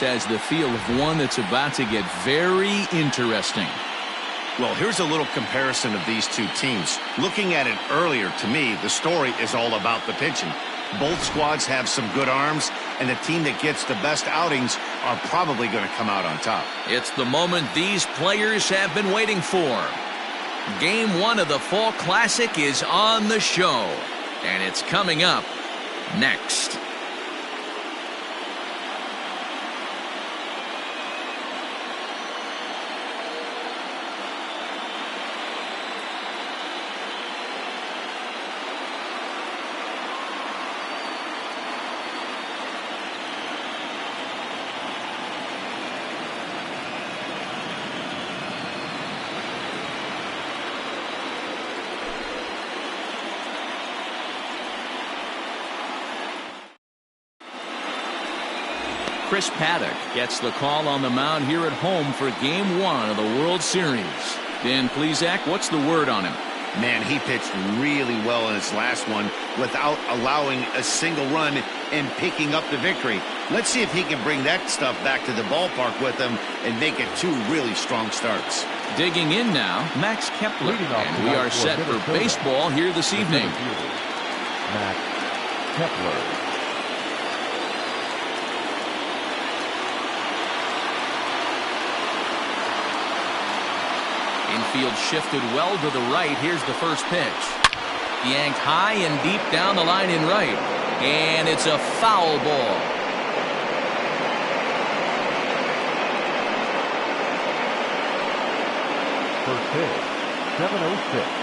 Has the feel of one that's about to get very interesting. Well, here's a little comparison of these two teams. Looking at it earlier, to me, the story is all about the pitching. Both squads have some good arms, and the team that gets the best outings are probably going to come out on top. It's the moment these players have been waiting for. Game 1 of the Fall Classic is on the show, and it's coming up next. Chris Paddock gets the call on the mound here at home for Game 1 of the World Series. Dan Plesac, what's the word on him? Man, he pitched really well in his last one without allowing a single run and picking up the victory. Let's see if he can bring that stuff back to the ballpark with him and make it 2 really strong starts. Digging in now, Max Kepler, and we are set for baseball here this evening. Max Kepler. Infield shifted well to the right. Here's the first pitch. Yanked high and deep down the line in right. And it's a foul ball. First pitch, 7:06.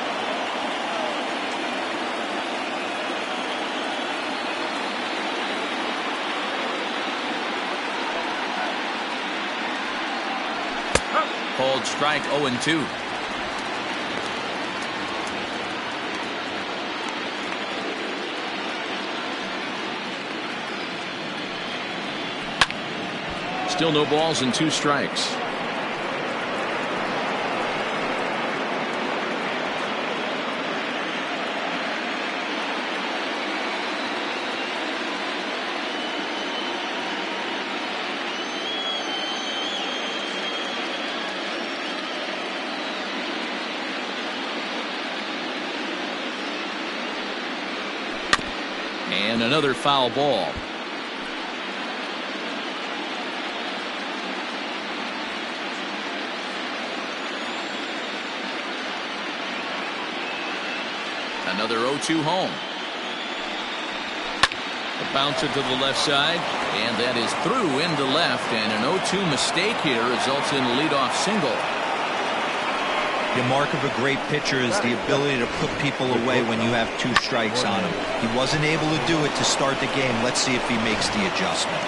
Called strike 0-2. Still no balls and 2 strikes. And another foul ball. Another 0-2 home. A bouncer to the left side, and that is through into left, and an 0-2 mistake here results in a leadoff single. The mark of a great pitcher is the ability to put people away when you have 2 strikes on him. He wasn't able to do it to start the game. Let's see if he makes the adjustment.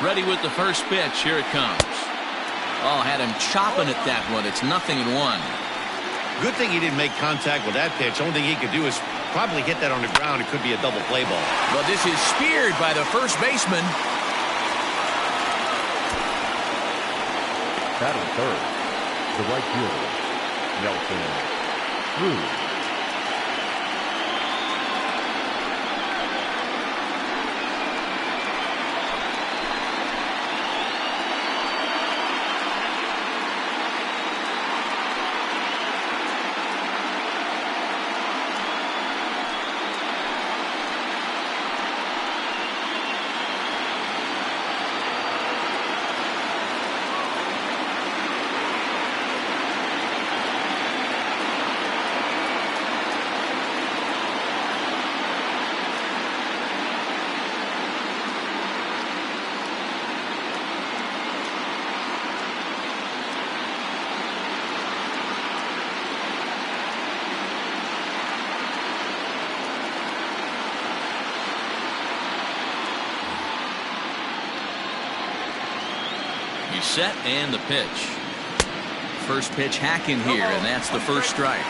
Ready with the first pitch. Here it comes. Oh, had him chopping at that one. It's 0-1. Good thing he didn't make contact with that pitch. Only thing he could do is probably hit that on the ground. It could be a double play ball. Well, this is speared by the first baseman. Batting third, the right fielder, Nelson Cruz. He's set and the pitch. First pitch hacking here, and that's the first strike.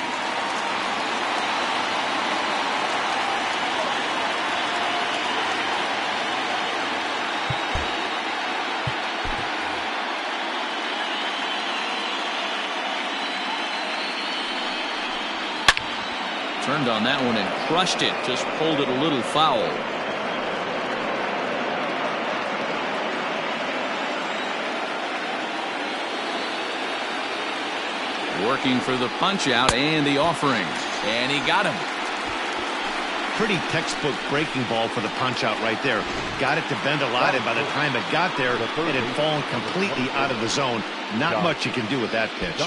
Turned on that one and crushed it. Just pulled it a little foul. Working for the punch out and the offering. And he got him. Pretty textbook breaking ball for the punch out right there. Got it to bend a lot, and by the time it got there, it had fallen completely out of the zone. Not much you can do with that pitch.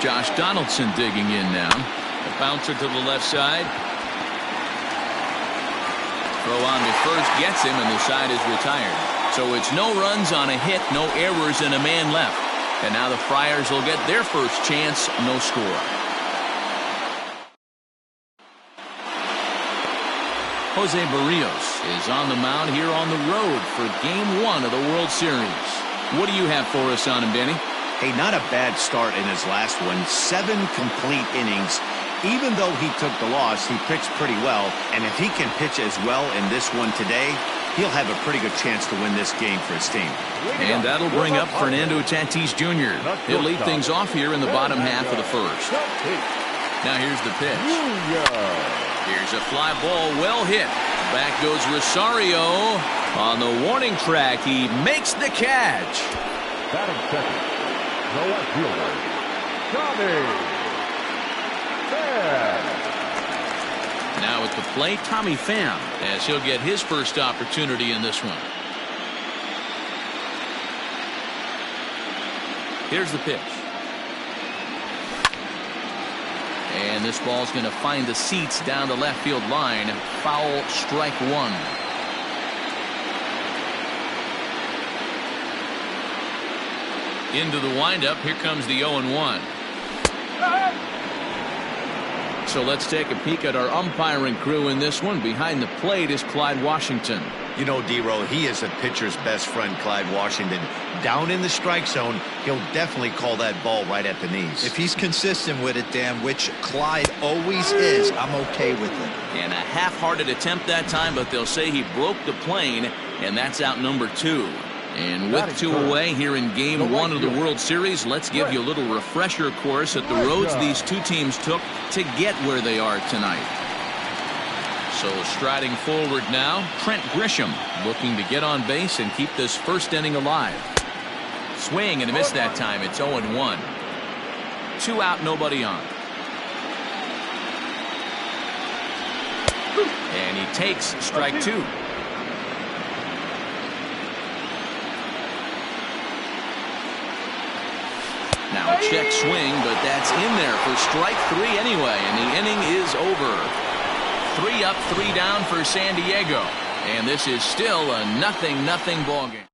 Josh Donaldson digging in now. The bouncer to the left side. Throw on to first gets him, and the side is retired. So it's no runs on a hit, no errors, and a man left. And now the Friars will get their first chance, no score. Jose Barrios is on the mound here on the road for Game 1 of the World Series. What do you have for us on him, Danny? Hey, not a bad start in his last one. 7 complete innings. Even though he took the loss, he pitched pretty well. And if he can pitch as well in this one today, he'll have a pretty good chance to win this game for his team. And that'll bring up Fernando Tatis Jr. He'll lead things off here in the bottom half of the first. Now here's the pitch. Here's a fly ball, well hit. Back goes Rosario. On the warning track, he makes the catch. Batting second, the left fielder, Tommy Pham. Now at the plate, Tommy Pham, as he'll get his first opportunity in this one. Here's the pitch. And this ball's going to find the seats down the left field line. Foul, strike 1. Into the windup. Here comes the 0-1. So let's take a peek at our umpiring crew in this one. Behind the plate is Clyde Washington. You know, D-Row, he is a pitcher's best friend, Clyde Washington. Down in the strike zone, he'll definitely call that ball right at the knees. If he's consistent with it, Dan, which Clyde always is, I'm okay with it. And a half-hearted attempt that time, but they'll say he broke the plane, and that's out number 2. And with 2 away here in Game 1 of the World Series, let's give you a little refresher course at the roads these two teams took to get where they are tonight. So striding forward now, Trent Grisham looking to get on base and keep this first inning alive. Swing and a miss that time. It's 0-1. 2 out, nobody on. And he takes strike 2. Now check swing, but that's in there for strike 3 anyway, and the inning is over. 3 up, 3 down for San Diego, and this is still a 0-0 ball game.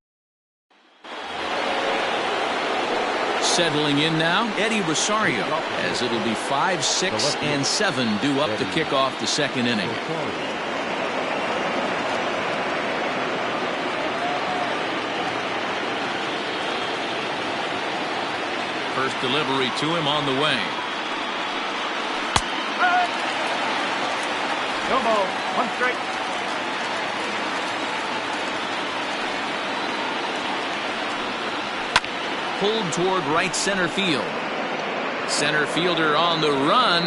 Settling in now, Eddie Rosario, as it'll be 5, 6, and 7 due up to kick off the second inning. First delivery to him on the way. No ball, 1 strike. Pulled toward right center field. Center fielder on the run.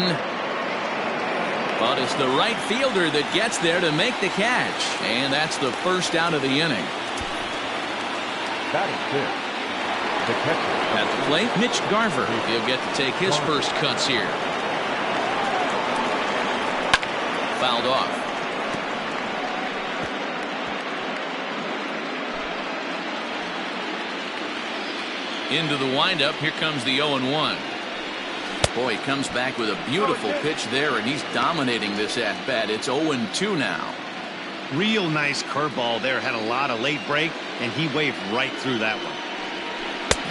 But it's the right fielder that gets there to make the catch. And that's the first out of the inning. Batting fifth, the catcher. At the plate, Mitch Garver. He'll get to take his first cuts here. Fouled off. Into the windup. Here comes the 0-1. Boy, he comes back with a beautiful pitch there, and he's dominating this at-bat. It's 0-2 now. Real nice curveball there. Had a lot of late break, and he waved right through that one.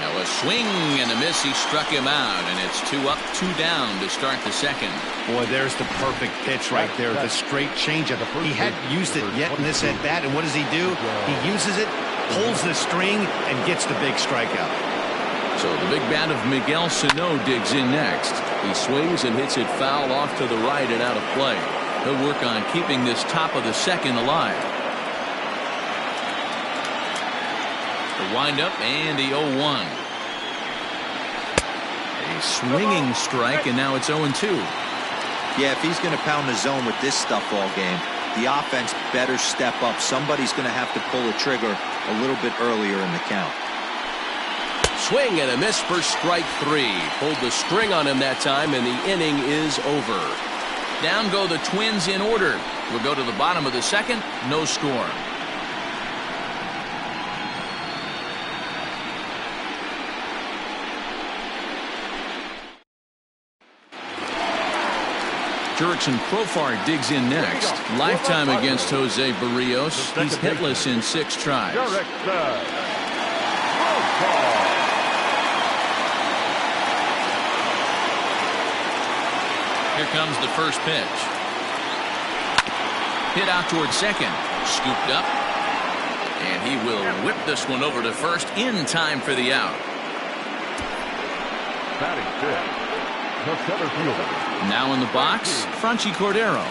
Now a swing and a miss. He struck him out, and it's 2 up, 2 down to start the second. Boy, there's the perfect pitch right there, the straight changeup. He hadn't used it yet in this at-bat, and what does he do? He uses it, pulls the string, and gets the big strikeout. So the big bat of Miguel Sano digs in next. He swings and hits it foul off to the right and out of play. He'll work on keeping this top of the second alive. The windup and the 0-1. A swinging strike, and now it's 0-2. Yeah, if he's going to pound the zone with this stuff all game, the offense better step up. Somebody's going to have to pull the trigger a little bit earlier in the count. Swing and a miss for strike 3. Pulled the string on him that time, and the inning is over. Down go the Twins in order. We'll go to the bottom of the second. No score. Jurickson Profar digs in next. Lifetime against Jose Barrios. He's hitless in 6 tries. Here comes the first pitch. Hit out towards second. Scooped up. And he will whip this one over to first in time for the out. Batting fifth, the center fielder. Now in the box, Franchy Cordero.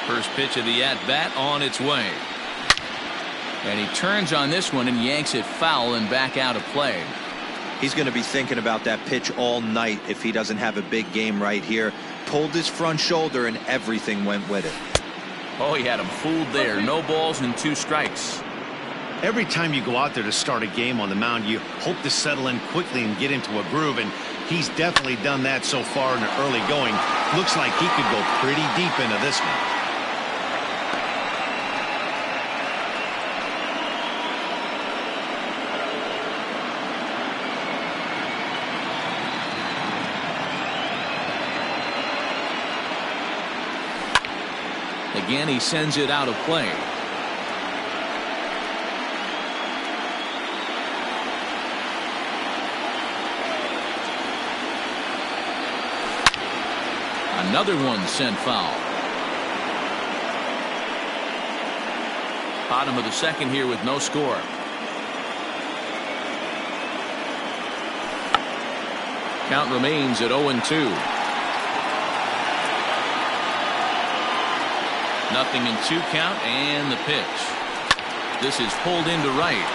First pitch of the at-bat on its way. And he turns on this one and yanks it foul and back out of play. He's going to be thinking about that pitch all night if he doesn't have a big game right here. Pulled his front shoulder and everything went with it. Oh, he had him fooled there. No balls and 2 strikes. Every time you go out there to start a game on the mound, you hope to settle in quickly and get into a groove, and he's definitely done that so far in the early going. Looks like he could go pretty deep into this one. Again, he sends it out of play. Another one sent foul. Bottom of the second here with no score. Count remains at 0-2. Nothing in 2 count, and the pitch. This is pulled into right.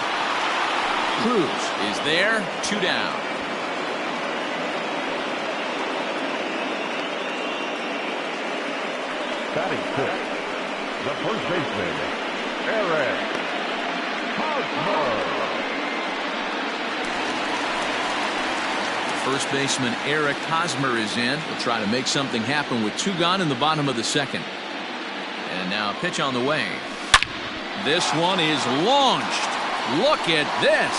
Cruz is there, 2 down. Batting fifth, the first baseman, Eric Hosmer. First baseman Eric Hosmer is in. Will try to make something happen with 2 gone in the bottom of the second. And now a pitch on the way. This one is launched. Look at this.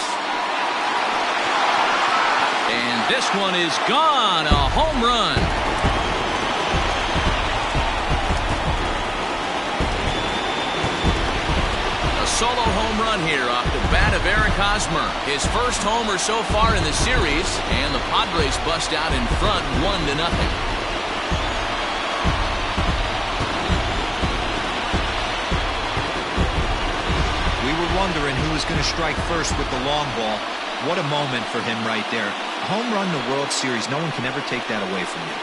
And this one is gone. A home run. Solo home run here off the bat of Eric Hosmer. His first homer so far in the series, and the Padres bust out in front 1-0. We were wondering who was going to strike first with the long ball. What a moment for him right there. A home run in the World Series, no one can ever take that away from you.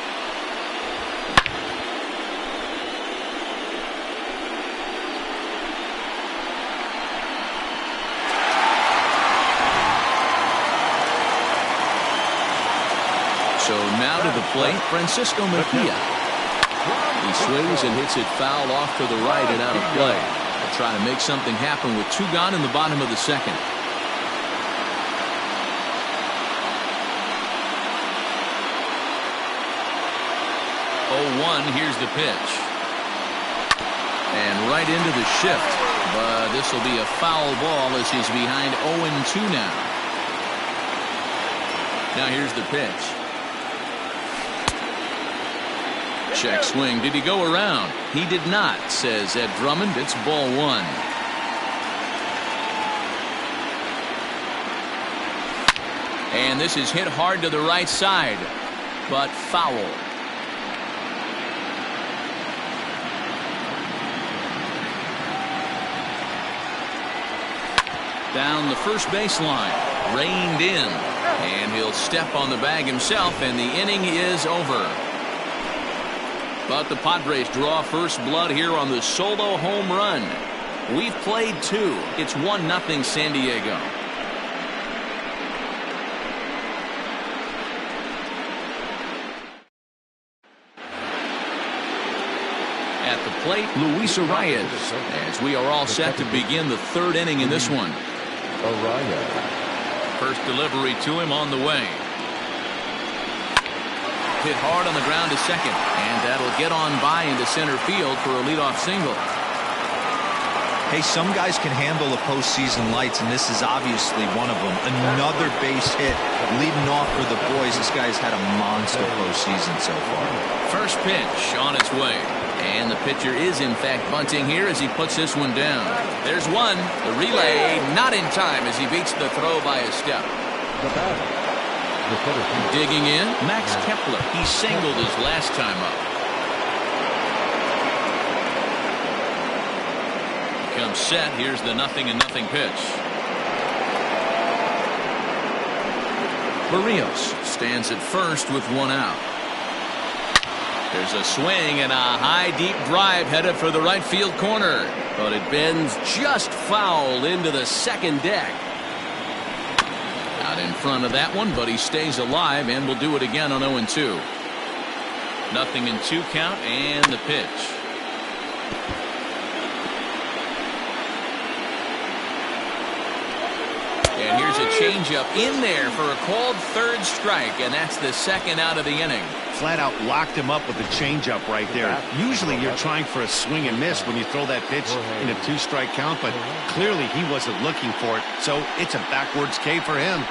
So now to the plate, Francisco Mejia. He swings and hits it foul off to the right and out of play. They'll try to make something happen with 2 gone in the bottom of the second. 0-1, here's the pitch. And right into the shift. But this will be a foul ball as he's behind 0-2 now. Now here's the pitch. Check swing. Did he go around? He did not, says Ed Drummond. It's ball 1. And this is hit hard to the right side, but foul. Down the first baseline, reined in, and he'll step on the bag himself, and the inning is over. But the Padres draw first blood here on the solo home run. We've played 2. It's 1-0 San Diego. At the plate, Luis Arias, as we are all set to begin the 3rd inning in this one. First delivery to him on the way. Hit hard on the ground to second, and that'll get on by into center field for a leadoff single. Hey, some guys can handle the postseason lights, and this is obviously one of them. Another base hit leading off for the boys. This guy's had a monster postseason so far. First pitch on its way. And the pitcher is, in fact, bunting here as he puts this one down. There's one. The relay not in time as he beats the throw by a step. Digging in, Max Kepler. He singled his last time up. Comes set. Here's the 0-0 pitch. Barrios stands at first with 1 out. There's a swing and a high deep drive headed for the right field corner, but it bends just foul into the second deck. Out in front of that one, but he stays alive and will do it again on 0-2. 0-2 count, and the pitch. And here's a changeup in there for a called 3rd strike, and that's the 2nd out of the inning. Flat out locked him up with a changeup right there. Usually you're trying for a swing and miss when you throw that pitch in a 2-strike count, but clearly he wasn't looking for it, so it's a backwards K for him.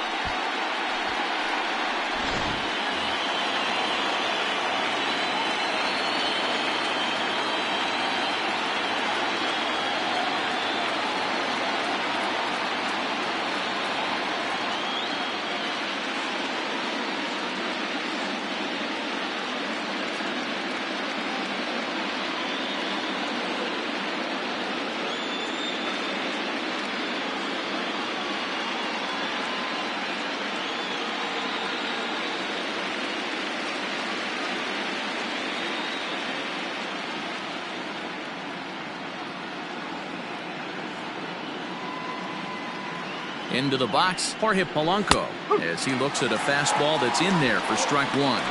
Into the box, Jorge Polanco, as he looks at a fastball that's in there for strike 1.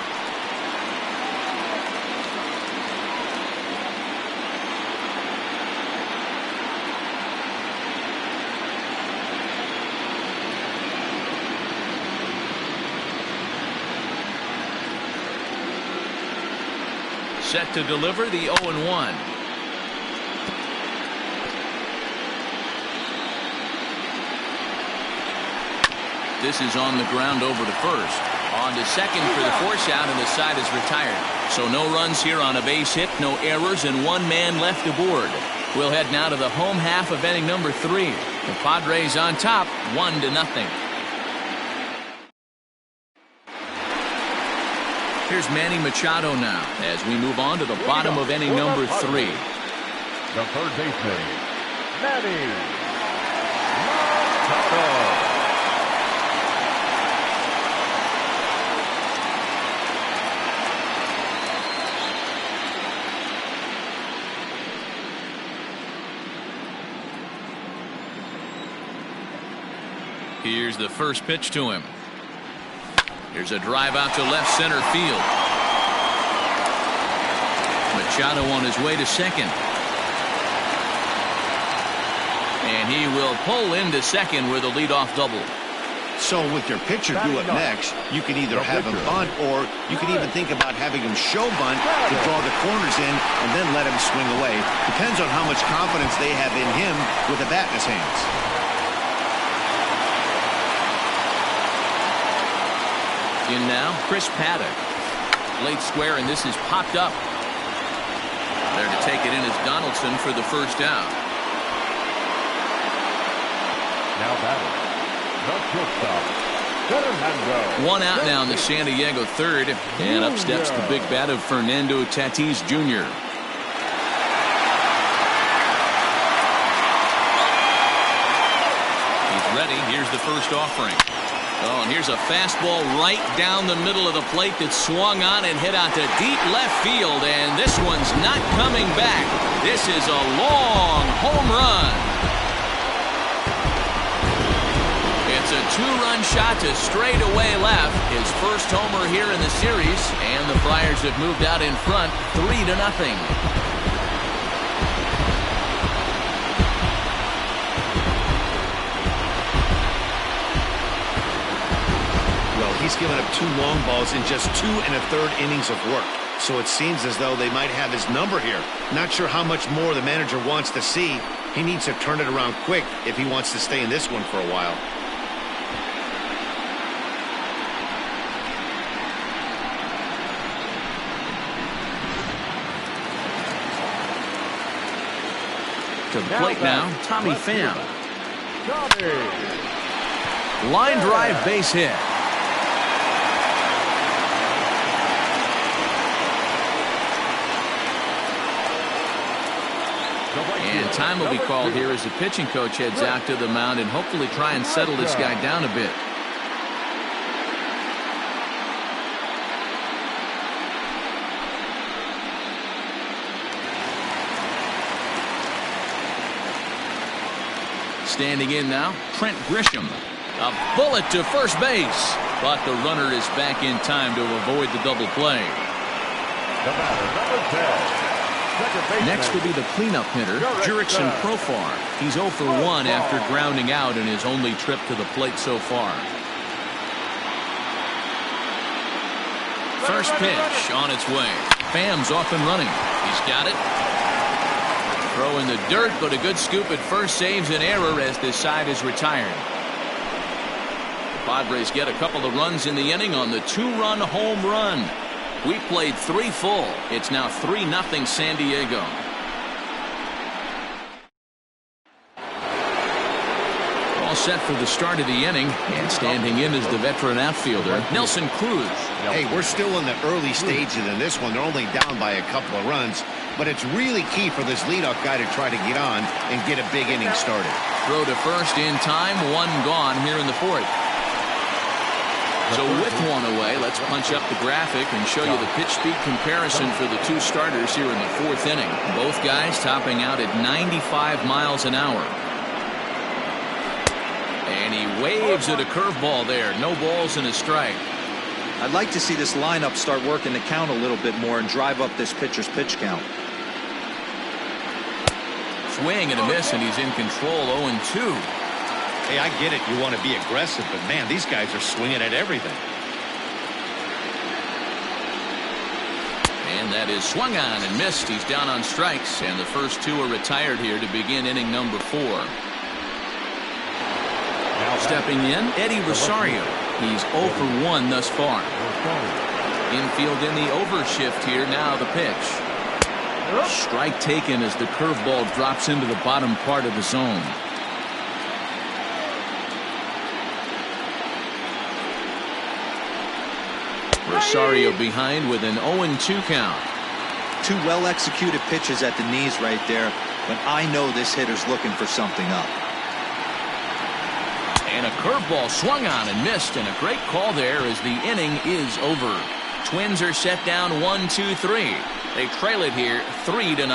Set to deliver the 0-1. This is on the ground over to first. On to second for the force out, and the side is retired. So no runs here on a base hit, no errors, and 1 man left aboard. We'll head now to the home half of inning number 3. The Padres on top, 1-0. Here's Manny Machado now as we move on to the bottom of inning number 3. The 3rd baseman, Manny Machado. Here's the first pitch to him. Here's a drive out to left center field. Machado on his way to second. And he will pull into second with a leadoff double. So with your pitcher due up next, you can either have him bunt, or you can even think about having him show bunt to draw the corners in and then let him swing away. Depends on how much confidence they have in him with a bat in his hands. In now, Chris Paddock. Late square, and this is popped up. There to take it in is Donaldson for the first out. Now batting, the shortstop, Let him go. One out now in the San Diego third, and up steps the big bat of Fernando Tatis Jr. He's ready. Here's the first offering. Oh, and here's a fastball right down the middle of the plate that swung on and hit out to deep left field, and this one's not coming back. This is a long home run. It's a two-run shot to straightaway left. His first homer here in the series, and the Friars have moved out in front 3-0. He's given up 2 long balls in just 2 1/3 innings of work. So it seems as though they might have his number here. Not sure how much more the manager wants to see. He needs to turn it around quick if he wants to stay in this one for a while. To the plate now, Tommy Pham. Tommy. Line drive base hit. And time will be called here as the pitching coach heads out to the mound and hopefully try and settle this guy down a bit. Standing in now, Trent Grisham. A bullet to first base, but the runner is back in time to avoid the double play. The batter, number 10. Next will be the cleanup hitter, Jurickson Profar. He's 0 for 1 after grounding out in his only trip to the plate so far. First pitch on its way. Pham's off and running. He's got it. Throw in the dirt, but a good scoop at first saves an error as this side is retired. The Padres get a couple of runs in the inning on the 2-run home run. We played 3 full. It's now 3-0 San Diego. All set for the start of the inning, and standing in is the veteran outfielder, Nelson Cruz. Hey, we're still in the early stages in this one. They're only down by a couple of runs, but it's really key for this leadoff guy to try to get on and get a big inning started. Throw to first in time, 1 gone here in the 4th. So with 1 away, let's punch up the graphic and show you the pitch speed comparison for the 2 starters here in the 4th inning. Both guys topping out at 95 miles an hour. And he waves at a curveball there. No balls and a strike. I'd like to see this lineup start working the count a little bit more and drive up this pitcher's pitch count. Swing and a miss, and he's in control. 0-2. Hey, I get it. You want to be aggressive, but man, these guys are swinging at everything. And that is swung on and missed. He's down on strikes, and the first 2 are retired here to begin inning number 4. Stepping in, Eddie Rosario. He's 0 for 1 thus far. Infield in the overshift here. Now the pitch. Strike taken as the curveball drops into the bottom part of the zone. Rosario behind with an 0-2 count. 2 well-executed pitches at the knees right there, but I know this hitter's looking for something up. And a curveball swung on and missed, and a great call there as the inning is over. Twins are set down 1-2-3. They trail it here 3-0.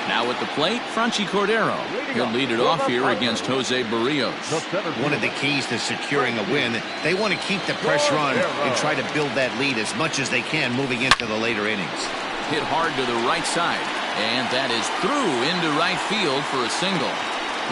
Now at the plate, Franchi Cordero. He'll lead it off here against Jose Barrios. One of the keys to securing a win, they want to keep the pressure on and try to build that lead as much as they can moving into the later innings. Hit hard to the right side, and that is through into right field for a single.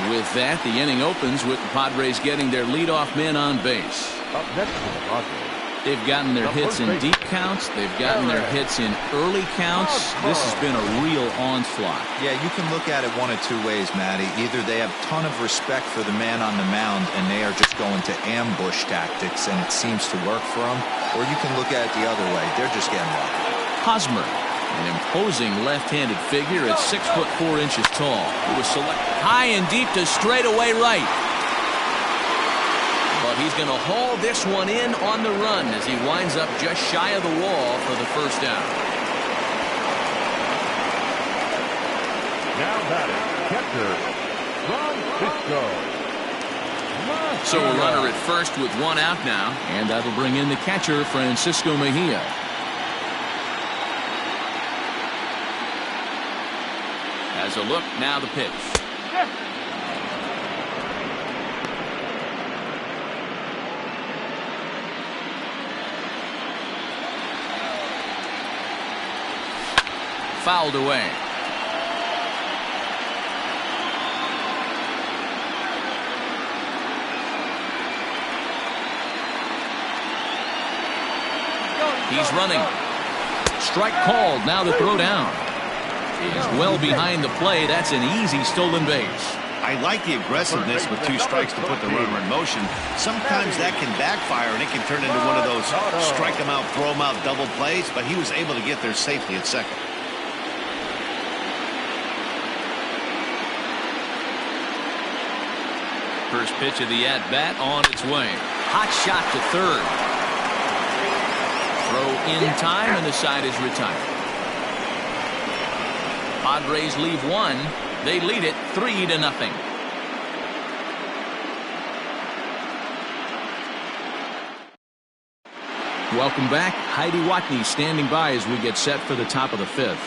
With that, the inning opens with the Padres getting their leadoff men on base. Up next to the Padres. They've gotten their hits in deep counts. They've gotten their hits in early counts. This has been a real onslaught. Yeah, you can look at it one of 2 ways, Matty. Either they have a ton of respect for the man on the mound and they are just going to ambush tactics and it seems to work for them, or you can look at it the other way. They're just getting lucky. Hosmer. An imposing left-handed figure at 6'4" tall. He was selected high and deep to straightaway right. But he's going to haul this one in on the run as he winds up just shy of the wall for the first down. Now batting, catcher, Francisco. So a runner at first with one out now, and that'll bring in the catcher, Francisco Mejia. As a look, now the pitch. Fouled away. He's running. Strike called. Now the throw down. He's well behind the play. That's an easy stolen base. I like the aggressiveness with 2 strikes to put the runner in motion. Sometimes that can backfire and it can turn into one of those strike him out, throw him out double plays, but he was able to get there safely at second. First pitch of the at-bat on its way. Hot shot to third. Throw in time, and the side is retired. Padres leave one. They lead it 3-0. Welcome back. Heidi Watney standing by as we get set for the top of the 5th.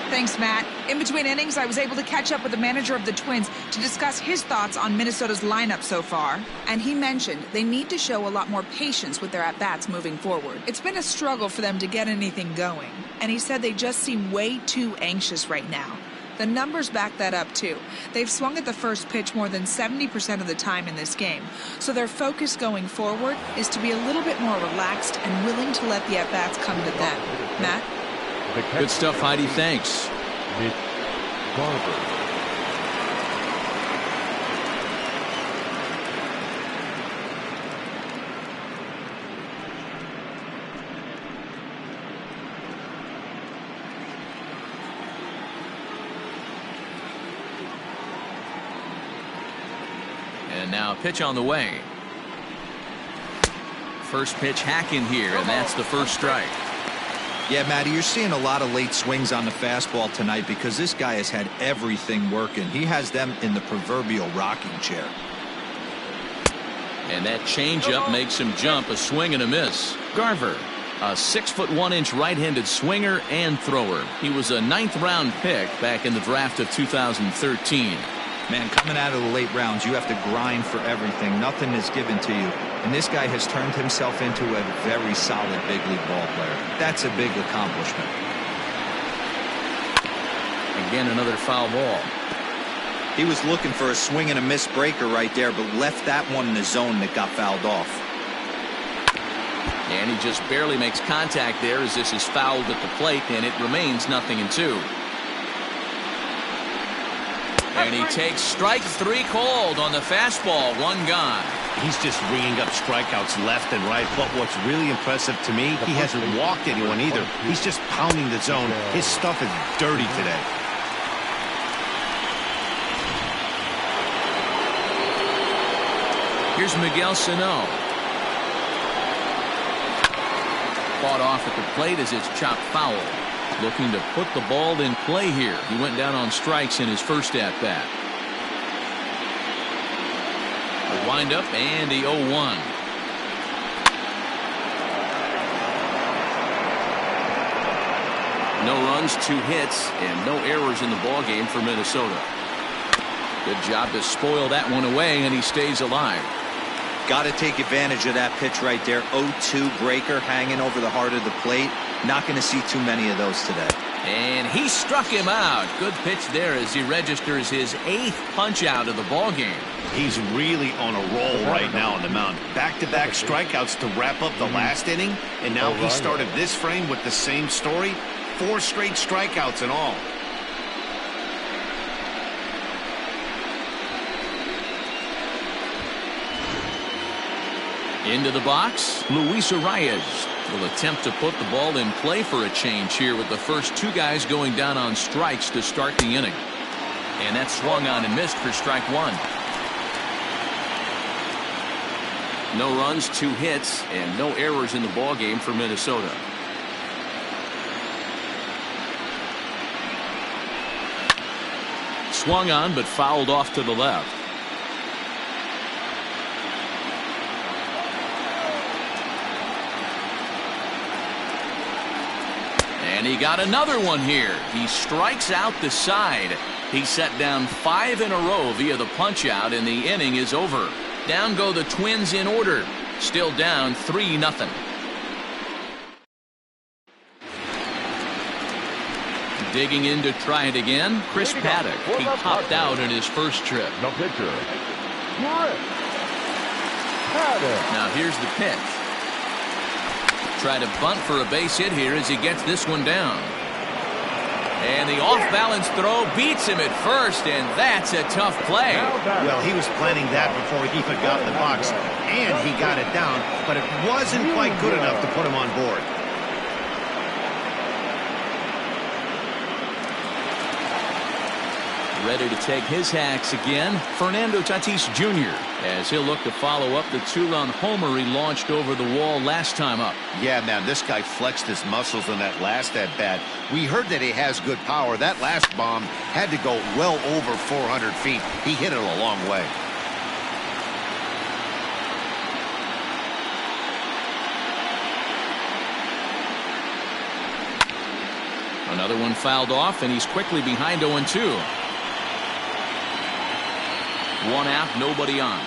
Thanks, Matt. In between innings, I was able to catch up with the manager of the Twins to discuss his thoughts on Minnesota's lineup so far. And he mentioned they need to show a lot more patience with their at-bats moving forward. It's been a struggle for them to get anything going. And he said they just seem way too anxious right now. The numbers back that up, too. They've swung at the first pitch more than 70% of the time in this game. So their focus going forward is to be a little bit more relaxed and willing to let the at-bats come to them. Matt? Good stuff, Heidi. Thanks. Mitch Garver. And now a pitch on the way. First pitch hacking here, and that's the first strike. Yeah, Matty, you're seeing a lot of late swings on the fastball tonight because this guy has had everything working. He has them in the proverbial rocking chair. And that changeup makes him jump. A swing and a miss. Garver, a 6'1" right-handed swinger and thrower. He was a 9th-round pick back in the draft of 2013. Man, coming out of the late rounds, you have to grind for everything. Nothing is given to you. And this guy has turned himself into a very solid big league ball player. That's a big accomplishment. Again, another foul ball. He was looking for a swing and a miss breaker right there, but left that one in the zone that got fouled off. And he just barely makes contact there as this is fouled at the plate, and it remains 0-2. And he takes strike 3 called on the fastball. 1 gone. He's just ringing up strikeouts left and right. But what's really impressive to me, he hasn't walked anyone either. He's just pounding the zone. His stuff is dirty today. Here's Miguel Sano. Fought off at the plate as it's chopped foul. Looking to put the ball in play here. He went down on strikes in his first at-bat. A windup and the 0-1. No runs, 2 hits, and no errors in the ballgame for Minnesota. Good job to spoil that one away, and he stays alive. Got to take advantage of that pitch right there. 0-2 breaker hanging over the heart of the plate. Not going to see too many of those today. And he struck him out. Good pitch there as he registers his 8th punch out of the ball game. He's really on a roll right now on the mound. Back-to-back strikeouts to wrap up the last inning, and now he started this frame with the same story. 4 straight strikeouts in all. Into the box, Luis Arias Will attempt to put the ball in play for a change here with the first two guys going down on strikes to start the inning. And that swung on and missed for strike one. No runs, 2 hits, and no errors in the ball game for Minnesota. Swung on but fouled off to the left. And he got another one here. He strikes out the side. He set down 5 in a row via the punch out, and the inning is over. Down go the Twins in order. Still down 3-0. Digging in to try it again, Chris Paddock. He popped out in his first trip. No pitcher. Now here's the pitch. Try to bunt for a base hit here as he gets this one down. And the off-balance throw beats him at first, and that's a tough play. Well, he was planning that before he even got in the box, and he got it down, but it wasn't quite good enough to put him on board. Ready to take his hacks again, Fernando Tatis Jr., as he'll look to follow up the 2-run homer he launched over the wall last time up. Yeah, man, this guy flexed his muscles in that last at-bat. We heard that he has good power. That last bomb had to go well over 400 feet. He hit it a long way. Another one fouled off, and he's quickly behind 0-2. 1 out, nobody on.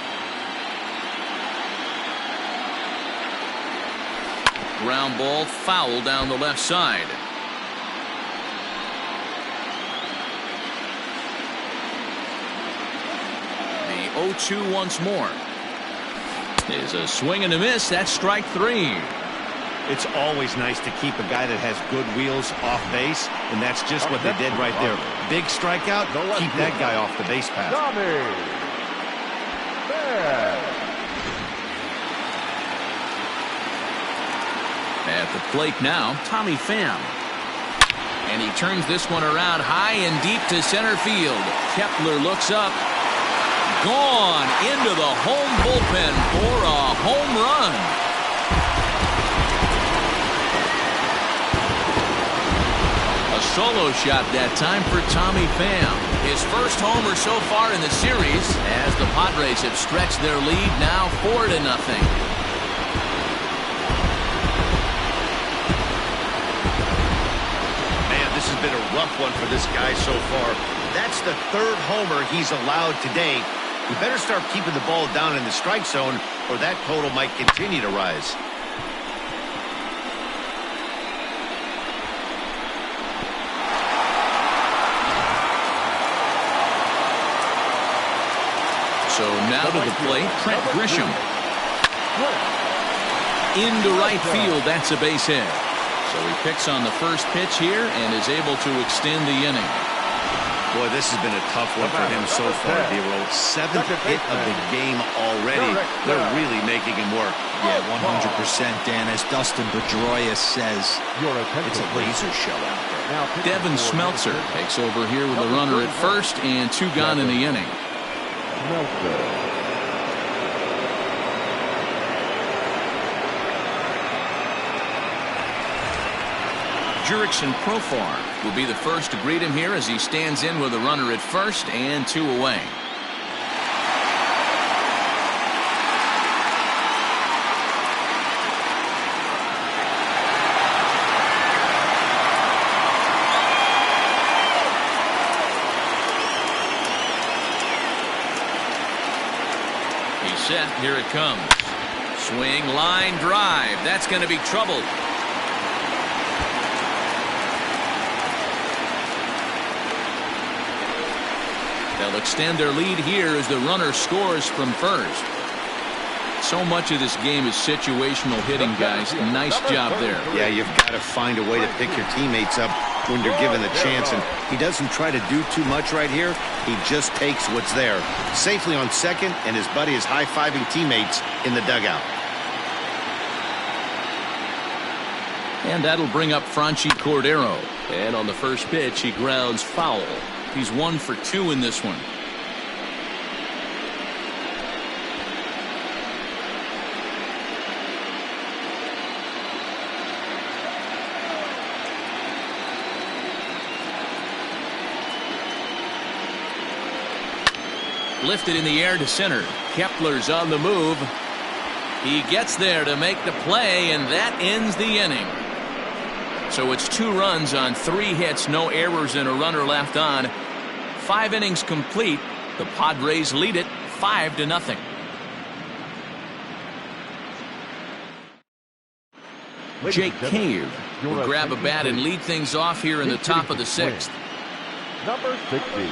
Ground ball foul down the left side. The 0-2 once more. Is a swing and a miss. That's strike 3. It's always nice to keep a guy that has good wheels off base, and that's just what they did right there. Big strikeout, keep that guy off the base path. At the plate now, Tommy Pham. And he turns this one around high and deep to center field. Kepler looks up. Gone into the home bullpen for a home run. A solo shot that time for Tommy Pham. His first homer so far in the series as the Padres have stretched their lead now 4-0. This has been a rough one for this guy so far. That's the 3rd homer he's allowed today. He better start keeping the ball down in the strike zone, or that total might continue to rise. So now to the plate, Trent Grisham. Into right field, that's a base hit. So he picks on the first pitch here and is able to extend the inning. Boy, this has been a tough one for him so far, Hero. 7th hit of the game already. They're really making him work. Yeah, 100%, Dan. As Dustin Pedroia says, it's a laser show out there. Devin Smeltzer takes over here with a runner at first and 2 gone in the inning. Jurickson Profar will be the first to greet him here as he stands in with a runner at first and 2 away. He's set. Here it comes. Swing, line, drive. That's going to be trouble. They'll extend their lead here as the runner scores from first. So much of this game is situational hitting, guys. Nice job there. Yeah, you've got to find a way to pick your teammates up when you're given the chance, and he doesn't try to do too much right here. He just takes what's there. Safely on second, and his buddy is high-fiving teammates in the dugout. And that'll bring up Franchi Cordero. And on the first pitch, he grounds foul. He's 1 for 2 in this one. Lifted in the air to center. Kepler's on the move. He gets there to make the play, and that ends the inning. So it's 2 runs on 3 hits, no errors, and a runner left on. 5 innings complete. The Padres lead it 5-0. Jake Cave will grab a bat and lead things off here in the top of the 6th. Number 60,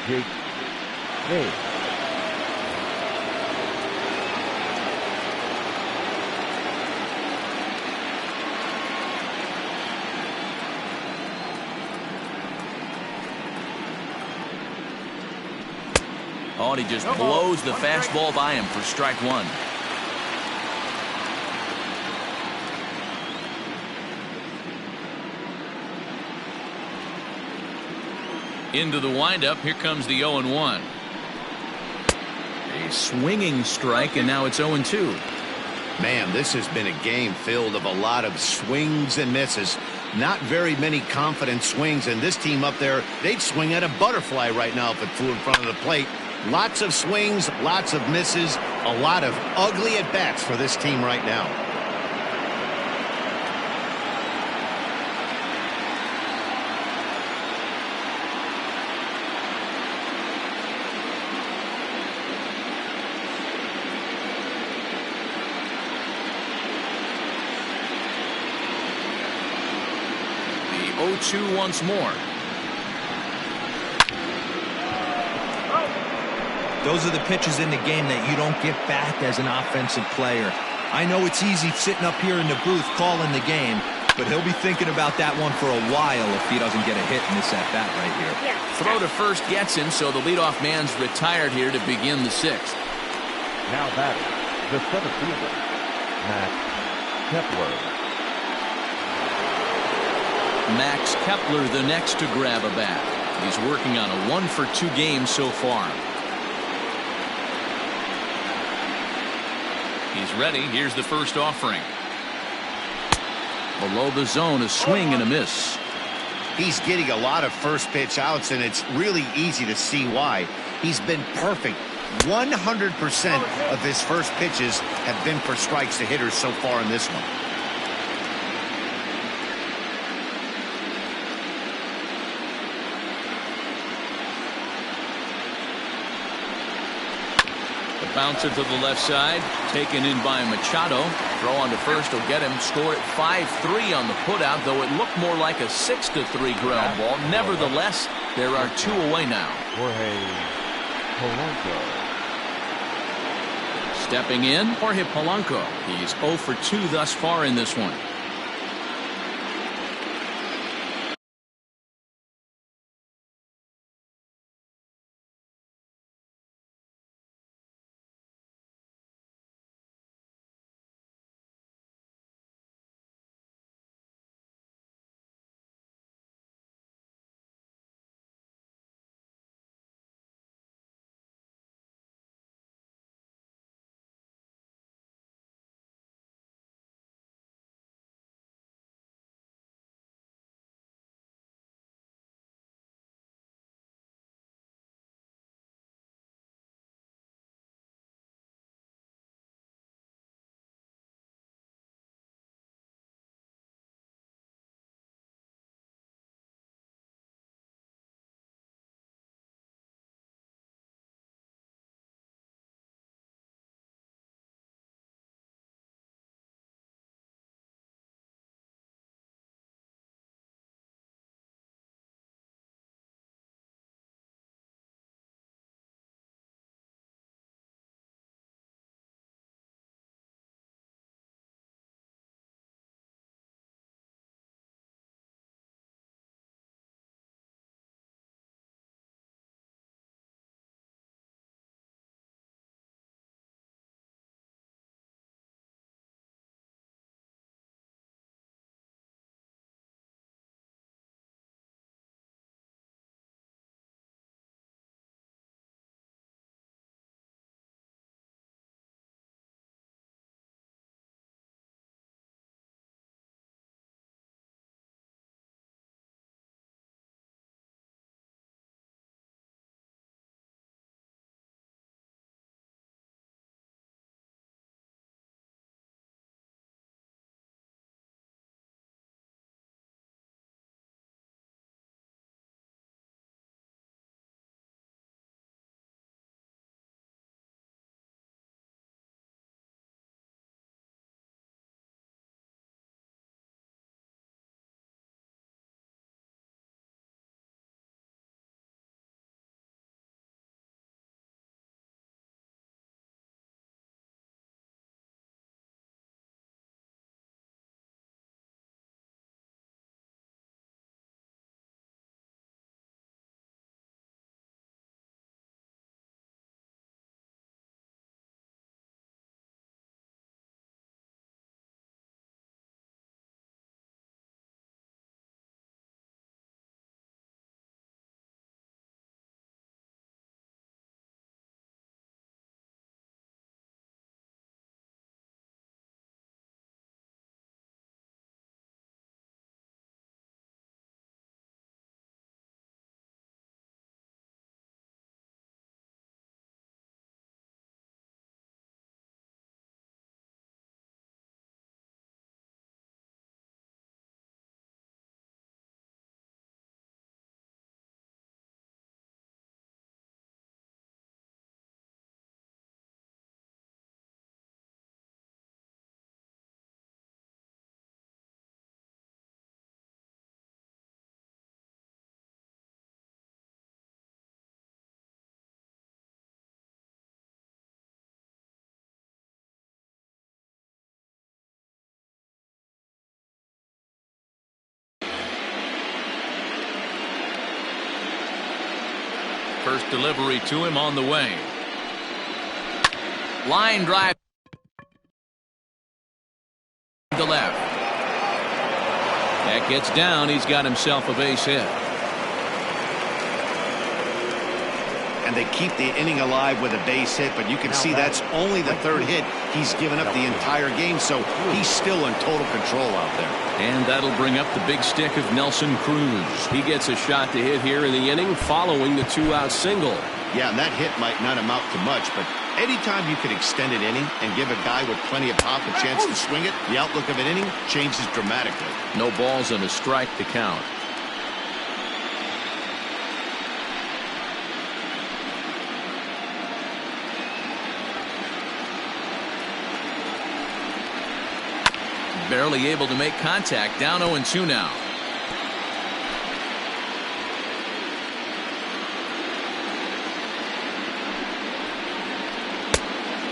Jake Cave. Oh, and he just blows the fastball by him for strike 1. Into the windup. Here comes the 0-1. A swinging strike, and now it's 0-2. Man, this has been a game filled of a lot of swings and misses. Not very many confident swings, and this team up there, they'd swing at a butterfly right now if it flew in front of the plate. Lots of swings, lots of misses, a lot of ugly at-bats for this team right now. The 0-2 once more. Those are the pitches in the game that you don't get back as an offensive player. I know it's easy sitting up here in the booth calling the game, but he'll be thinking about that one for a while if he doesn't get a hit in this at-bat right here. Throw to first gets him, so the leadoff man's retired here to begin the 6th. Now batting, the center fielder, Max Kepler. Max Kepler the next to grab a bat. He's working on a 1 for 2 game so far. He's ready. Here's the first offering. Below the zone, a swing and a miss. He's getting a lot of first pitch outs, and it's really easy to see why. He's been perfect. 100% of his first pitches have been for strikes to hitters so far in this one. Bouncer to the left side, taken in by Machado. Throw on to first will get him. Score at 5-3 on the putout, though it looked more like a 6-3 ground ball. Nevertheless, there are 2 away now. Jorge Polanco. Stepping in, Jorge Polanco. He's 0 for 2 thus far in this one. First delivery to him on the way. Line drive to left. That gets down. He's got himself a base hit. And they keep the inning alive with a base hit, but you can see that's only the third hit he's given up the entire game, so he's still in total control out there. And that'll bring up the big stick of Nelson Cruz. He gets a shot to hit here in the inning following the two-out single. Yeah, and that hit might not amount to much, but anytime you can extend an inning and give a guy with plenty of pop a chance to swing it, the outlook of an inning changes dramatically. No balls and a strike to count. Barely able to make contact. Down 0-2 now.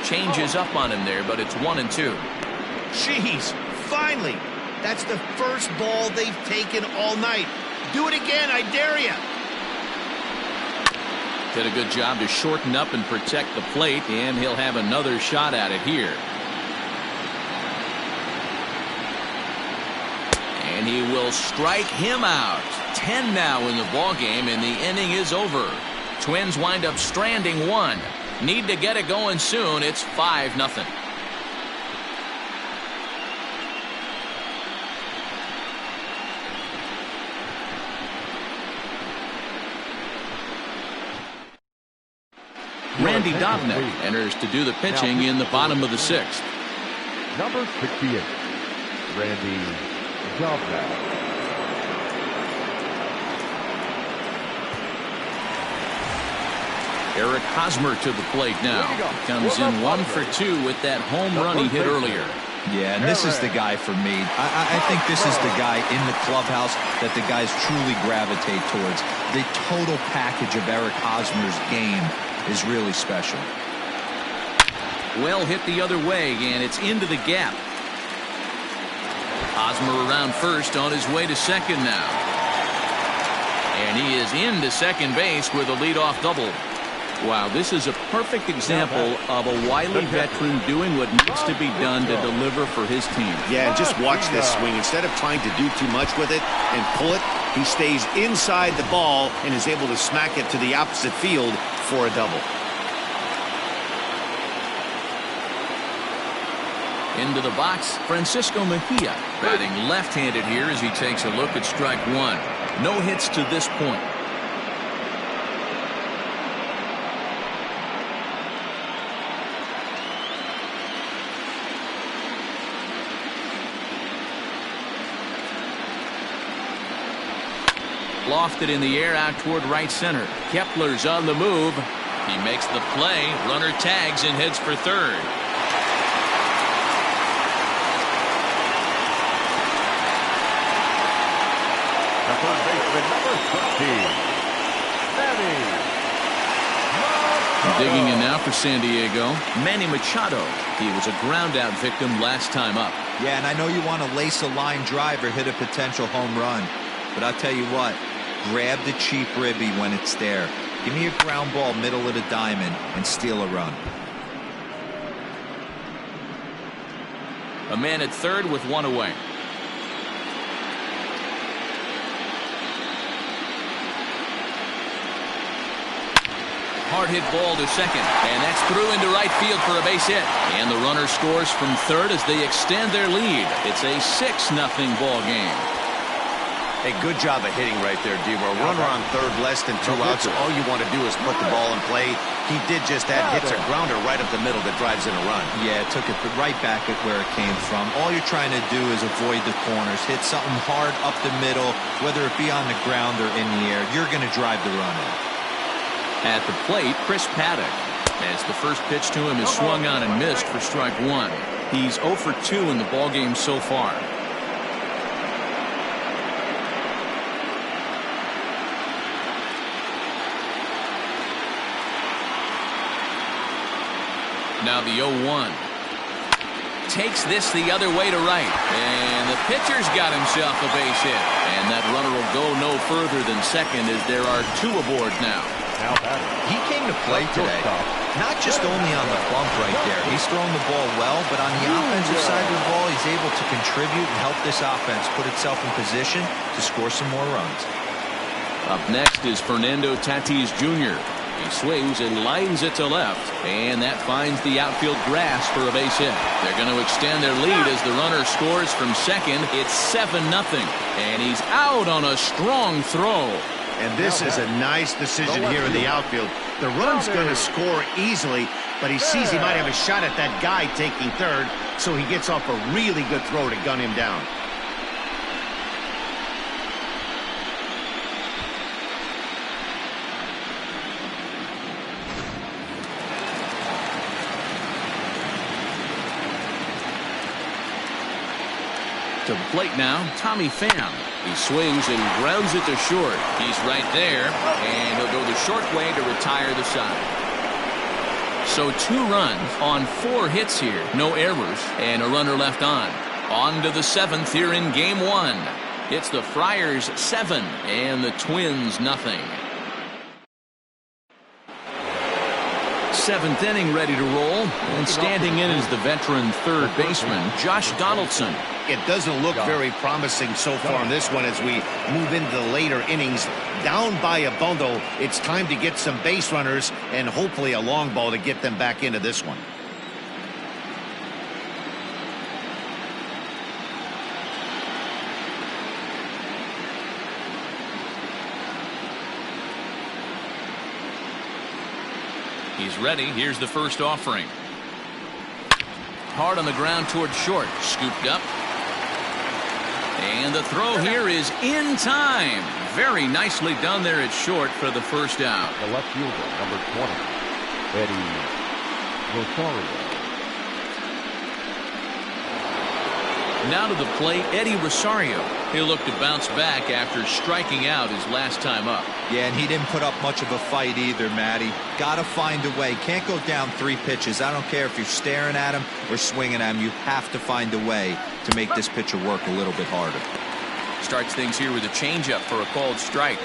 Changes up on him there, but it's 1-2. Jeez, finally. That's the first ball they've taken all night. Do it again, I dare you. Did a good job to shorten up and protect the plate, and he'll have another shot at it here. And he will strike him out. 10 now in the ball game, and the inning is over. Twins wind up stranding one. Need to get it going soon. It's 5-0. Randy Dobnak enters to do the pitching in the bottom of the 6th. Number 68, Randy Dobnak. Eric Hosmer to the plate now. Comes in 1 for 2 with that home run he hit earlier. Yeah, and this is the guy for me. I think this is the guy in the clubhouse that the guys truly gravitate towards. The total package of Eric Hosmer's game is really special. Well hit the other way, and it's into the gap. Hosmer around first on his way to second now. And he is into second base with a leadoff double. Wow, this is a perfect example of a wily veteran doing what needs to be done to deliver for his team. Yeah, and just watch this swing. Instead of trying to do too much with it and pull it, he stays inside the ball and is able to smack it to the opposite field for a double. Into the box, Francisco Mejia, batting left-handed here as he takes a look at strike one. No hits to this point. Lofted in the air out toward right center. Kepler's on the move. He makes the play. Runner tags and heads for third. The third baseman, number 13, Digging in now for San Diego, Manny Machado. He was a ground-out victim last time up. Yeah, and I know you want to lace a line drive or hit a potential home run. But I'll tell you what, grab the cheap ribby when it's there. Give me a ground ball middle of the diamond and steal a run. A man at third with one away. Hard hit ball to second, and that's through into right field for a base hit. And the runner scores from third as they extend their lead. It's a 6-0 ball game. Hey, good job of hitting right there, D. A runner on third, less than 2 outs. All you want to do is put the ball in play. He did just that. Hits a grounder right up the middle that drives in a run. Yeah, it took it right back at where it came from. All you're trying to do is avoid the corners. Hit something hard up the middle, whether it be on the ground or in the air. You're going to drive the run in. At the plate, Chris Paddock. As the first pitch to him is swung on and missed for strike one. He's 0 for 2 in the ballgame so far. Now the 0-1. Takes this the other way to right. And the pitcher's got himself a base hit. And that runner will go no further than second as there are 2 aboard now. Now batting. He came to play today, not just only on the bump right there. He's throwing the ball well, but on the offensive side of the ball, he's able to contribute and help this offense put itself in position to score some more runs. Up next is Fernando Tatis Jr. He swings and lines it to left, and that finds the outfield grass for a base hit. They're going to extend their lead as the runner scores from second. It's 7-0, and he's out on a strong throw. And this is a nice decision here in the outfield. The run's going to score easily, but he sees he might have a shot at that guy taking third, so he gets off a really good throw to gun him down. To the plate now, Tommy Pham. He swings and grounds it to short. He's right there, and he'll go the short way to retire the side. So 2 runs on 4 hits here, no errors, and a runner left on. On to the 7th here in Game 1. It's the Friars 7 and the Twins nothing. 7th inning ready to roll, and standing in is the veteran third baseman, Josh Donaldson. It doesn't look very promising so far in this one as we move into the later innings. Down by a bundle, it's time to get some base runners and hopefully a long ball to get them back into this one. He's ready. Here's the first offering. Hard on the ground towards short. Scooped up. And the throw here is in time. Very nicely done there at short for the first out. The left fielder, number 20, Eddie Rosario. Now to the plate, Eddie Rosario. He'll look to bounce back after striking out his last time up. Yeah, and he didn't put up much of a fight either, Matty. Got to find a way. Can't go down 3 pitches. I don't care if you're staring at him or swinging at him. You have to find a way to make this pitcher work a little bit harder. Starts things here with a changeup for a called strike.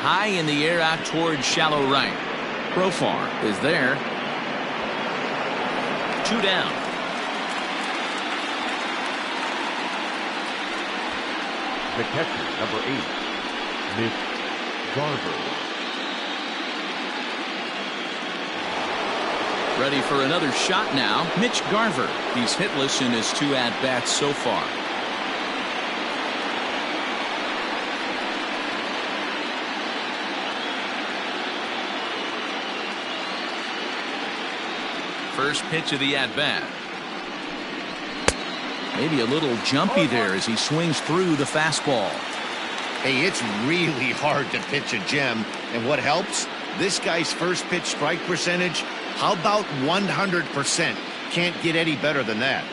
High in the air out towards shallow right. Profar is there. 2 down. The catcher, number 8, Mitch Garver. Ready for another shot now. Mitch Garver. He's hitless in his 2 at-bats so far. First pitch of the at-bat. Maybe a little jumpy there as he swings through the fastball. Hey, it's really hard to pitch a gem. And what helps? This guy's first pitch strike percentage, how about 100%? Can't get any better than that.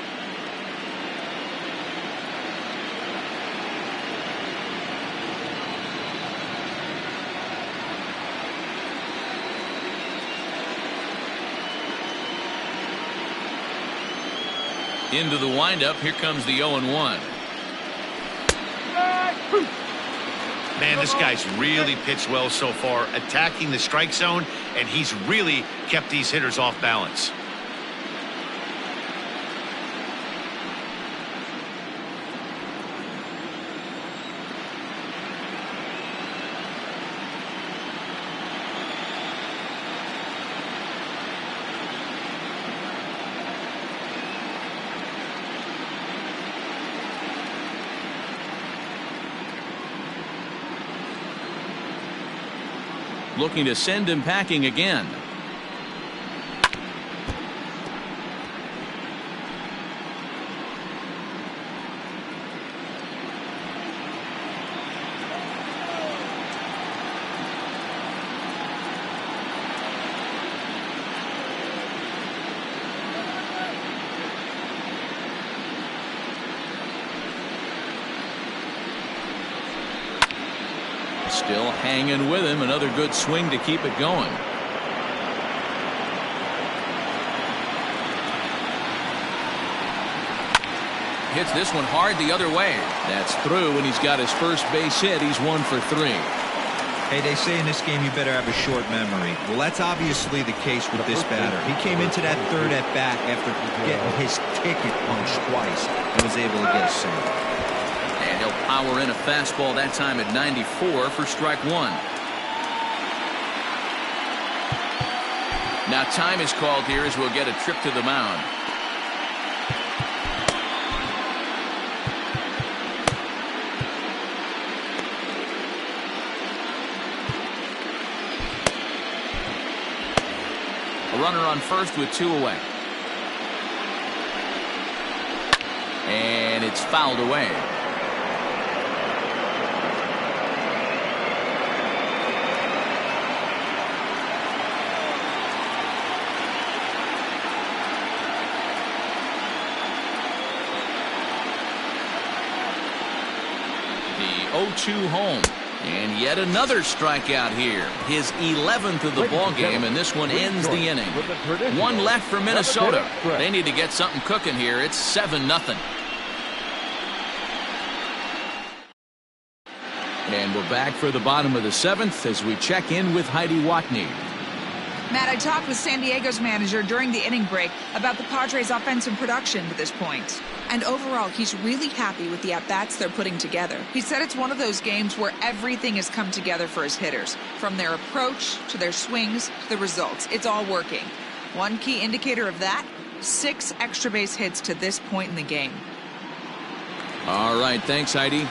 Into the windup. Here comes the 0-1. Man, this guy's really pitched well so far, attacking the strike zone, and he's really kept these hitters off balance. Looking to send him packing again. Still hanging with him. Another good swing to keep it going. Hits this one hard the other way. That's through, and he's got his first base hit. He's 1 for 3. Hey, they say in this game you better have a short memory. Well, that's obviously the case with this batter. He came into that third at bat after getting his ticket punched twice and was able to get a single. And he'll power in a fastball that time at 94 for strike 1. Now time is called here as we'll get a trip to the mound. A runner on first with 2 away. And it's fouled away. The 0-2 home. And yet another strikeout here. His 11th of the ball game, and this one ends the inning. 1 left for Minnesota. They need to get something cooking here. It's 7-0. And we're back for the bottom of the 7th as we check in with Heidi Watney. Matt, I talked with San Diego's manager during the inning break about the Padres' offensive production to this point. And overall, he's really happy with the at-bats they're putting together. He said it's one of those games where everything has come together for his hitters. From their approach, to their swings, to the results. It's all working. One key indicator of that, 6 extra base hits to this point in the game. All right, thanks, Heidi.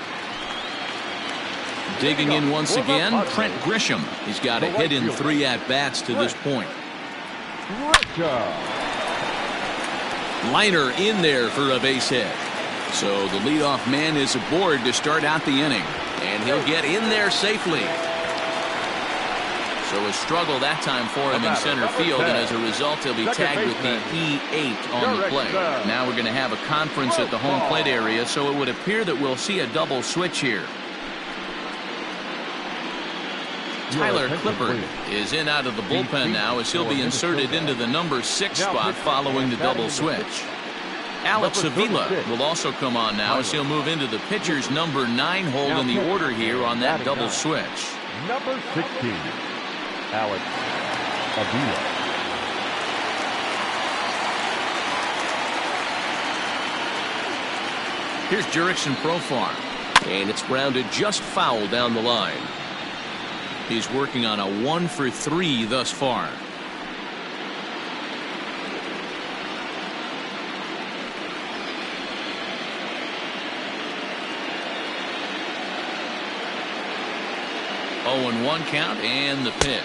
Digging in once again, Trent Grisham. He's got a hit in 3 at-bats to this point. Liner in there for a base hit. So the leadoff man is aboard to start out the inning. And he'll get in there safely. So a struggle that time for him in center field, and as a result, he'll be tagged with the E8 on the play. Now we're going to have a conference at the home plate area, so it would appear that we'll see a double switch here. Tyler Clippard is in out of the bullpen now as he'll be inserted into the number 6 spot following the double switch. Alex Avila will also come on now as he'll move into the pitcher's number 9 hold in the order here on that double switch. Number 16, Alex Avila. Here's Jurickson Profar. And it's grounded just foul down the line. He's working on a 1 for 3 thus far. Oh, and 1 count and the pitch.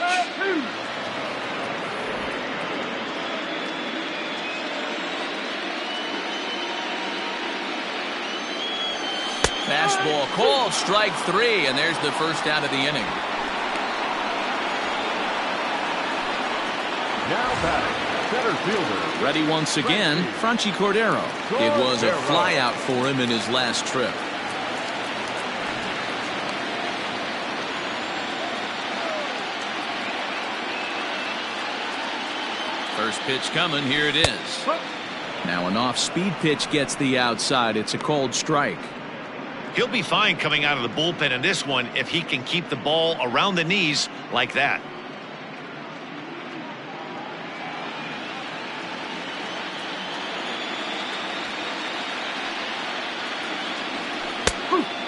Fastball called, strike 3, and there's the first out of the inning. Now batting, center fielder. Ready once again, Franchy Cordero. It was a flyout for him in his last trip. First pitch coming, here it is. Now an off-speed pitch gets the outside. It's a cold strike. He'll be fine coming out of the bullpen in this one if he can keep the ball around the knees like that.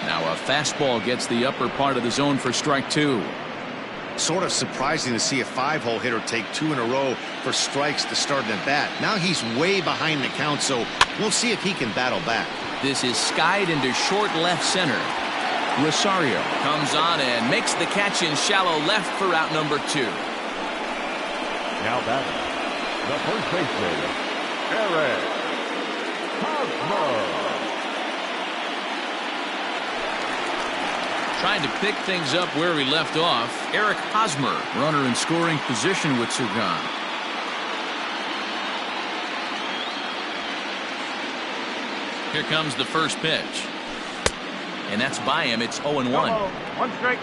Now a fastball gets the upper part of the zone for strike 2. Sort of surprising to see a 5-hole hitter take 2 in a row for strikes to start an at-bat. Now he's way behind the count, so we'll see if he can battle back. This is skied into short left center. Rosario comes on and makes the catch in shallow left for out number 2. Now batting, the first baseman, Eric Hosmer. Trying to pick things up where we left off. Eric Hosmer, runner in scoring position with 2 gone. Here comes the first pitch. And that's by him. It's 0-1. 1 strike.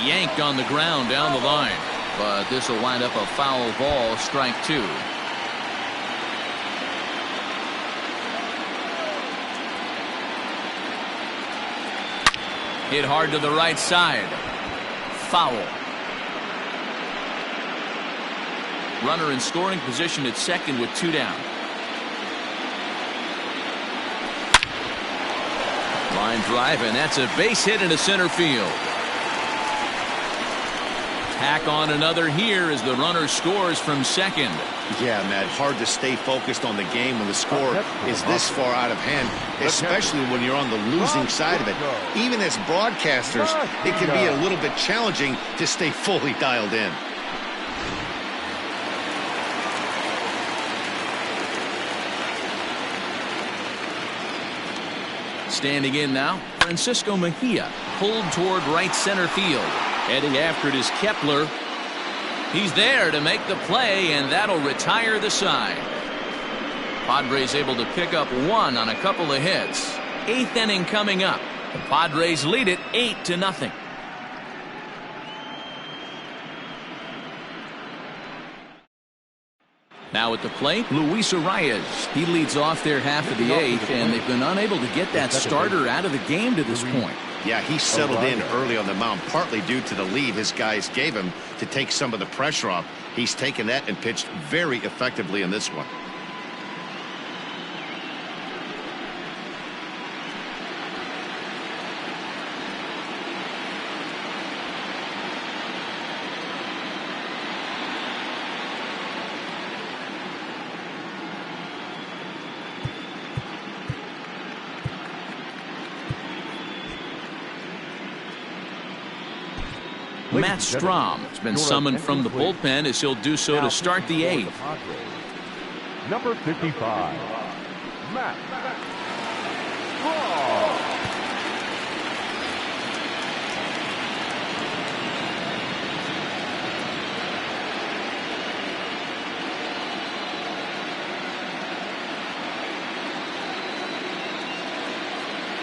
Yanked on the ground down the line. but this will wind up a foul ball, strike 2. Hit hard to the right side. Foul. Runner in scoring position at second with 2 down. Line drive, and that's a base hit into center field. Tack on another here as the runner scores from second. Yeah, Matt, hard to stay focused on the game when the score is this far out of hand, especially when you're on the losing side of it. Even as broadcasters, it can be a little bit challenging to stay fully dialed in. Standing in now, Francisco Mejia, pulled toward right center field. Heading after it is Kepler. He's there to make the play, and that'll retire the side. Padres able to pick up 1 on a couple of hits. 8th inning coming up. The Padres lead it 8-0. Now at the plate, Luis Arias. He leads off their half of the 8th, and they've been unable to get that starter out of the game to this point. Yeah, he settled in early on the mound, partly due to the lead his guys gave him to take some of the pressure off. He's taken that and pitched very effectively in this one. Matt Strom has been summoned from the bullpen as he'll do so to start the 8th. Number 55, Matt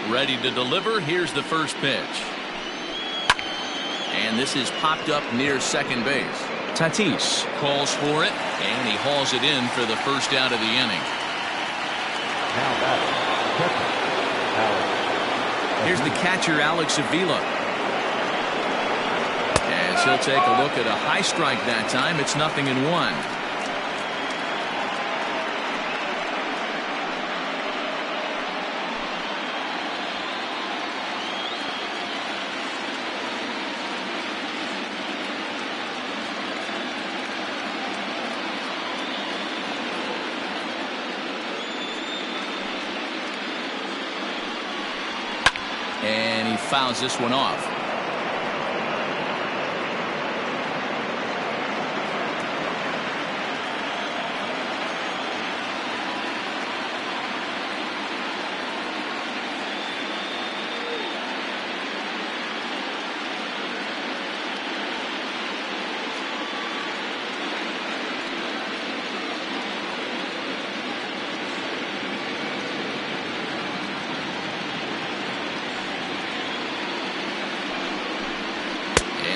Strom. Ready to deliver. Here's the first pitch. And this is popped up near second base. Tatis calls for it, and he hauls it in for the first out of the inning. Here's the catcher, Alex Avila. As he'll take a look at a high strike that time. It's 0-1. And he fouls this one off.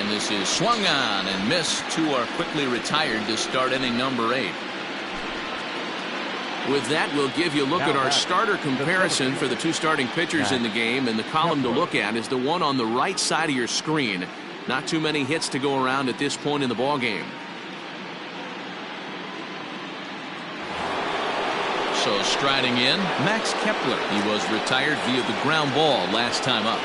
This is swung on and missed. 2 are quickly retired to start inning number 8. With that, we'll give you a look at our starter comparison for the 2 starting pitchers in the game, and the column to look at is the one on the right side of your screen. Not too many hits to go around at this point in the ball game. So striding in, Max Kepler. He was retired via the ground ball last time up.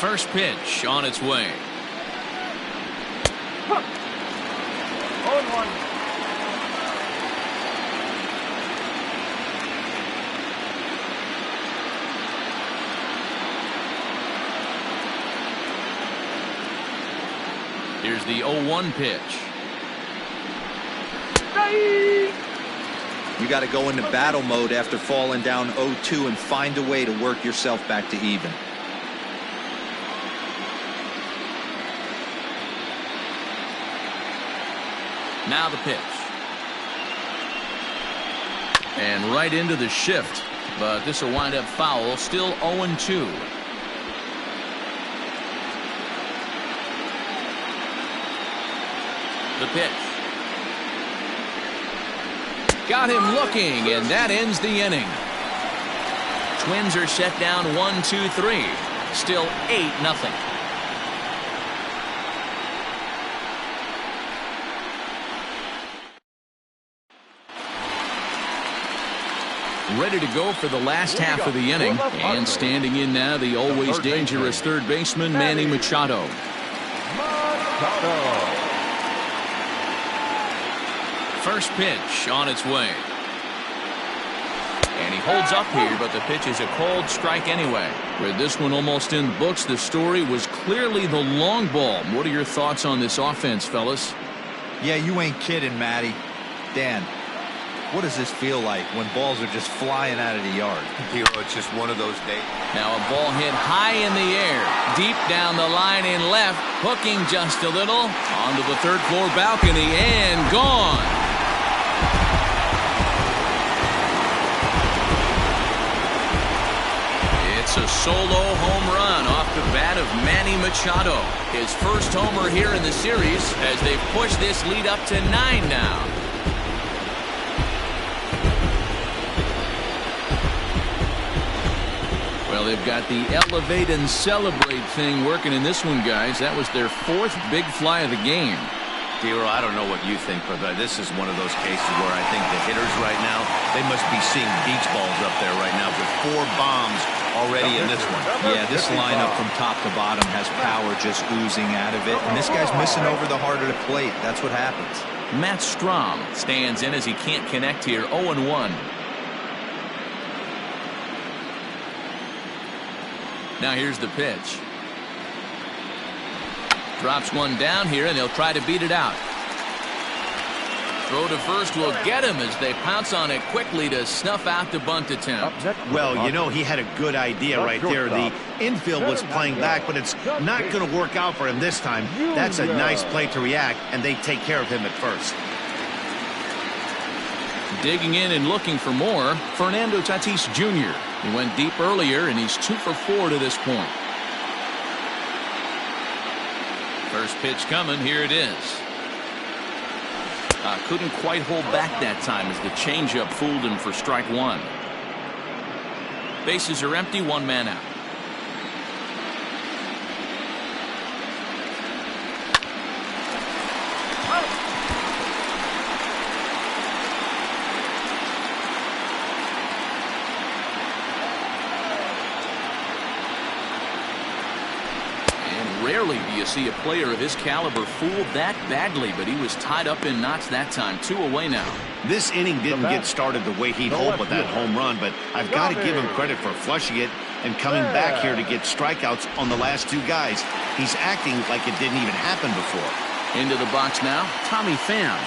First pitch on its way. 0-1. Here's the 0-1 pitch. You got to go into battle mode after falling down 0-2 and find a way to work yourself back to even. Now the pitch. And right into the shift. But this will wind up foul. Still 0-2. The pitch. Got him looking, and that ends the inning. Twins are set down 1-2-3. Still 8-0. Ready to go for the last half of the inning. And standing in now, the always dangerous third baseman, Manny Machado. First pitch on its way. And he holds up here, but the pitch is a called strike anyway. With this one almost in the books, the story was clearly the long ball. What are your thoughts on this offense, fellas? Yeah, you ain't kidding, Matty. Dan, what does this feel like when balls are just flying out of the yard? It's just one of those days. Now a ball hit high in the air, deep down the line in left, hooking just a little, onto the third floor balcony, and gone. It's a solo home run off the bat of Manny Machado. His first homer here in the series as they've pushed this lead up to 9 now. Well, they've got the elevate and celebrate thing working in this one, guys. That was their 4th big fly of the game. Dero, I don't know what you think, but this is one of those cases where I think the hitters right now, they must be seeing beach balls up there right now with 4 bombs already in this one. Yeah, this lineup from top to bottom has power just oozing out of it, and this guy's missing over the heart of the plate. That's what happens. Matt Strom stands in as he can't connect here. 0-1. Now here's the pitch. Drops one down here, and they'll try to beat it out. Throw to first will get him as they pounce on it quickly to snuff out the bunt attempt. Well, you know, he had a good idea right there. The infield was playing back, but it's not going to work out for him this time. That's a nice play to react, and they take care of him at first. Digging in and looking for more, Fernando Tatis Jr. He went deep earlier, and he's 2 for 4 to this point. First pitch coming. Here it is. Couldn't quite hold back that time as the changeup fooled him for strike 1. Bases are empty, 1 man out. Rarely do you see a player of his caliber fooled that badly, but he was tied up in knots that time. 2 away now. This inning didn't get started the way he'd hoped with that home run, but I've got to give him credit for flushing it and coming back here to get strikeouts on the last 2 guys. He's acting like it didn't even happen before. Into the box now, Tommy Pham.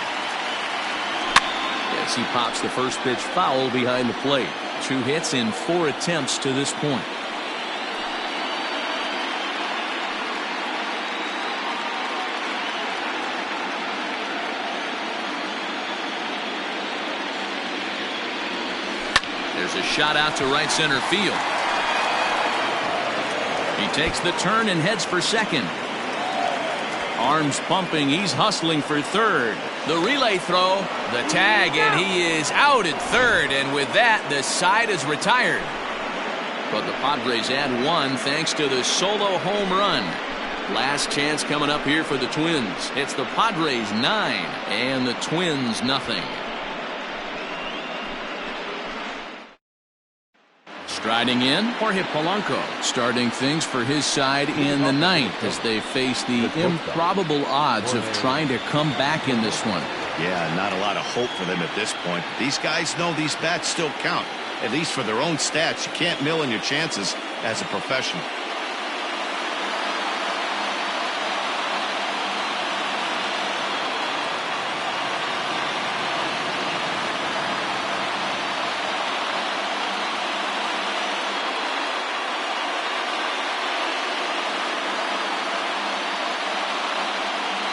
Yes, he pops the first pitch foul behind the plate. 2 hits in 4 attempts to this point. There's a shot out to right center field. He takes the turn and heads for second. Arms pumping. He's hustling for third. The relay throw, the tag, and he is out at third. And with that, the side is retired. But the Padres add 1 thanks to the solo home run. Last chance coming up here for the Twins. It's the Padres 9 and the Twins nothing. Striding in, Jorge Polanco, starting things for his side in the ninth as they face the improbable odds of trying to come back in this one. Yeah, not a lot of hope for them at this point. These guys know these bats still count, at least for their own stats. You can't mill in your chances as a professional.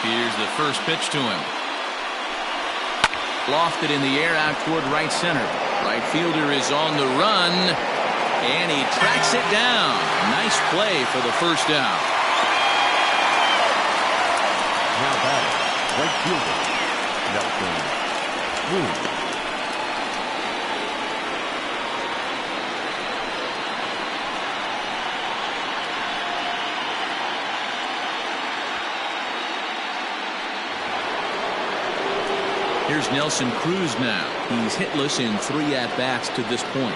Here's the first pitch to him. Lofted in the air out toward right center. Right fielder is on the run, and he tracks it down. Nice play for the first out. Now batting, right fielder, Nelson Cruz. Here's Nelson Cruz now. He's hitless in 3 at-bats to this point.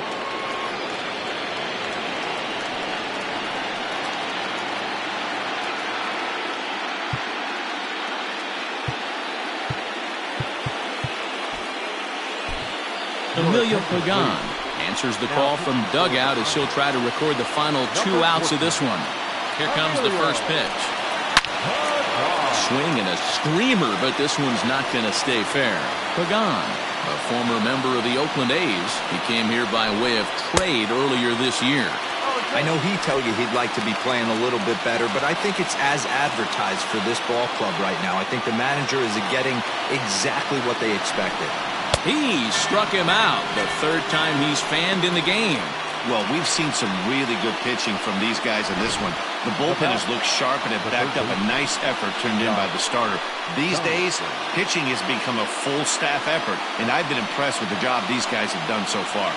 Emilio Pagan answers the call from dugout as he'll try to record the final 2 outs of this one. Here comes the first pitch. Swing and a screamer, but this one's not going to stay fair. Pagan, a former member of the Oakland A's, he came here by way of trade earlier this year. I know he told you he'd like to be playing a little bit better, but I think it's as advertised for this ball club right now. I think the manager is getting exactly what they expected. He struck him out the 3rd time he's fanned in the game. Well, we've seen some really good pitching from these guys in this one. The bullpen has looked sharp and have backed up a nice effort turned in by the starter. These days, pitching has become a full staff effort, and I've been impressed with the job these guys have done so far.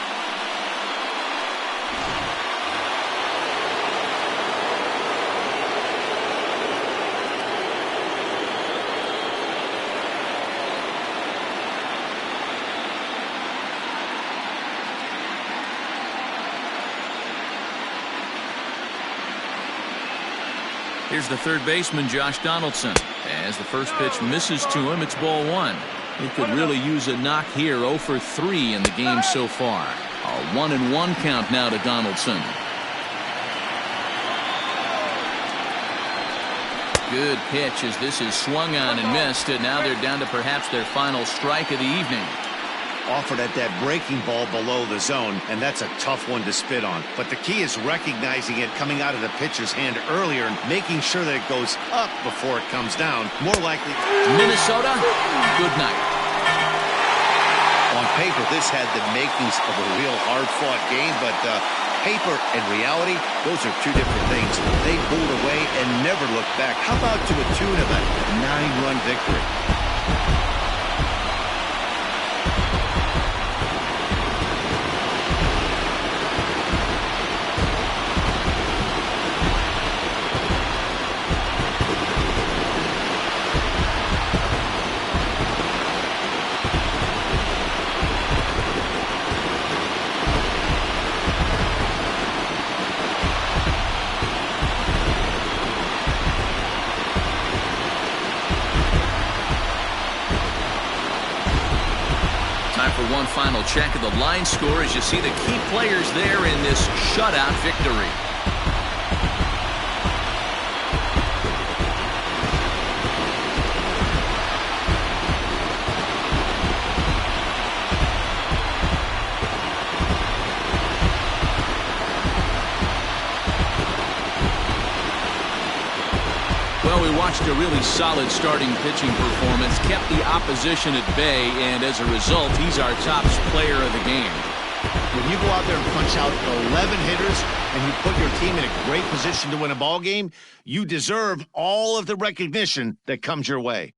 Here's the third baseman, Josh Donaldson. As the first pitch misses to him, it's ball 1. He could really use a knock here. 0 for 3 in the game so far. A 1-1 count now to Donaldson. Good pitch as this is swung on and missed, and now they're down to perhaps their final strike of the evening. Offered at that breaking ball below the zone, and that's a tough one to spit on. But the key is recognizing it coming out of the pitcher's hand earlier and making sure that it goes up before it comes down. More likely, Minnesota, good night. On paper, this had the makings of a real hard-fought game, but paper and reality, those are two different things. They pulled away and never looked back. How about to a tune of a 9-run victory? Time for one final check of the line score as you see the key players there in this shutout victory. Well, we watched a really solid starting pitching performance, kept the opposition at bay, and as a result, he's our top player of the game. When you go out there and punch out 11 hitters and you put your team in a great position to win a ball game, you deserve all of the recognition that comes your way.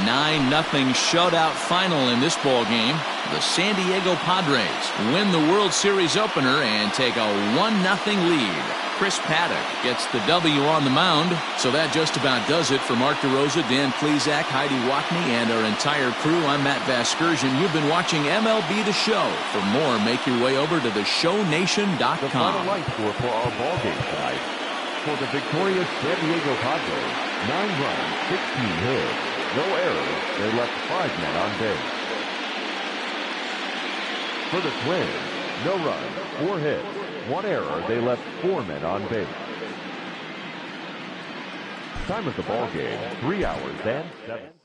9-0 shutout final in this ball game. The San Diego Padres win the World Series opener and take a 1-0 lead. Chris Paddock gets the W on the mound. So that just about does it for Mark DeRosa, Dan Plesac, Heidi Watney, and our entire crew. I'm Matt Vasgersian. You've been watching MLB The Show. For more, make your way over to theshownation.com. The final line score for our ball game tonight. For the victorious San Diego Padres, 9 runs, 16 hits, no errors. They left 5 men on base. For the Twins, no runs, 4 hits, 1 error. They left 4 men on base. Time of the ball game, 3 hours and 7.